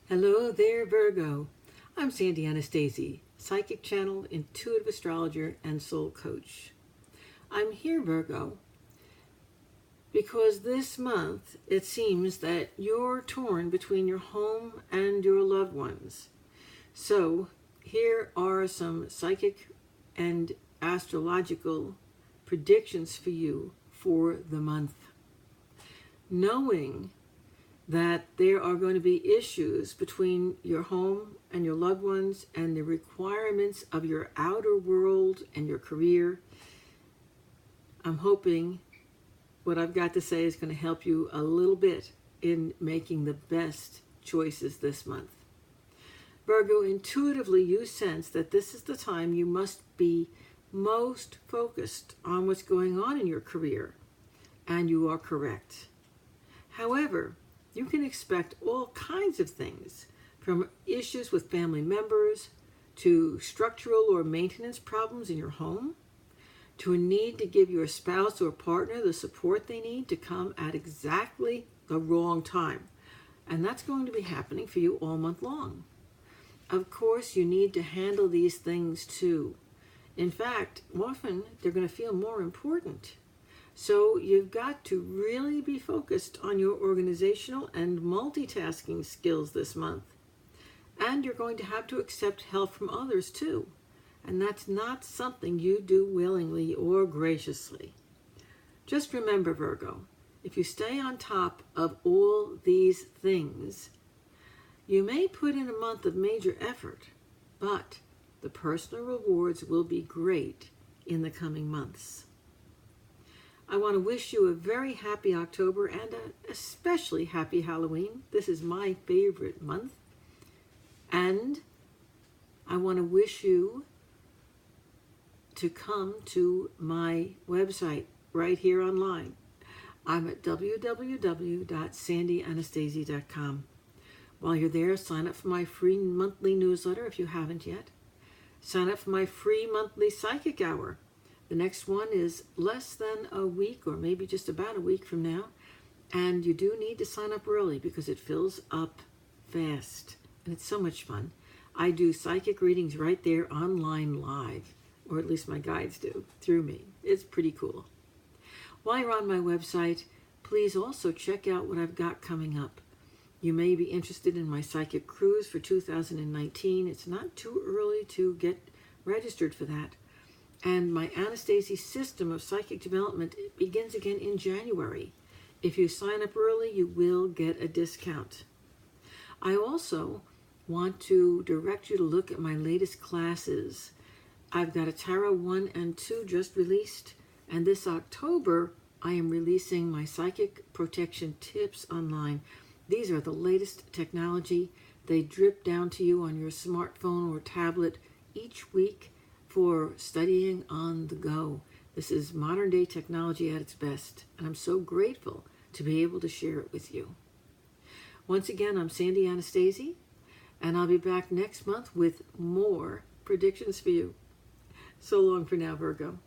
Hello there, Virgo. I'm Sandy Anastasi, psychic channel, intuitive astrologer, and soul coach. I'm here, Virgo, because this month it seems that you're torn between your home and your loved ones. So here are some psychic and astrological predictions for you for the month. Knowing that there are going to be issues between your home and your loved ones and the requirements of your outer world and your career, I'm hoping what I've got to say is going to help you a little bit in making the best choices this month. Virgo, intuitively you sense that this is the time you must be most focused on what's going on in your career, and you are correct. However, you can expect all kinds of things, from issues with family members, to structural or maintenance problems in your home, to a need to give your spouse or partner the support they need to come at exactly the wrong time. And that's going to be happening for you all month long. Of course, you need to handle these things too. In fact, often they're going to feel more important. So you've got to really be focused on your organizational and multitasking skills this month. And you're going to have to accept help from others too. And that's not something you do willingly or graciously. Just remember, Virgo, if you stay on top of all these things, you may put in a month of major effort, but the personal rewards will be great in the coming months. I want to wish you a very happy October and an especially happy Halloween. This is my favorite month. And I want to wish you to come to my website right here online. I'm at www.sandyanastasia.com. While you're there, sign up for my free monthly newsletter if you haven't yet. Sign up for my free monthly psychic hour. The next one is less than a week, or maybe just about a week from now. And you do need to sign up early because it fills up fast. And it's so much fun. I do psychic readings right there online live, or at least my guides do, through me. It's pretty cool. While you're on my website, please also check out what I've got coming up. You may be interested in my psychic cruise for 2019. It's not too early to get registered for that. And my Anastasi system of psychic development begins again in January. If you sign up early, you will get a discount. I also want to direct you to look at my latest classes. I've got a Tarot 1 and 2 just released, and this October I am releasing my psychic protection tips online. These are the latest technology. They drip down to you on your smartphone or tablet each week for studying on the go. This is modern day technology at its best, and I'm so grateful to be able to share it with you. Once again, I'm Sandy Anastasi, and I'll be back next month with more predictions for you. So long for now, Virgo.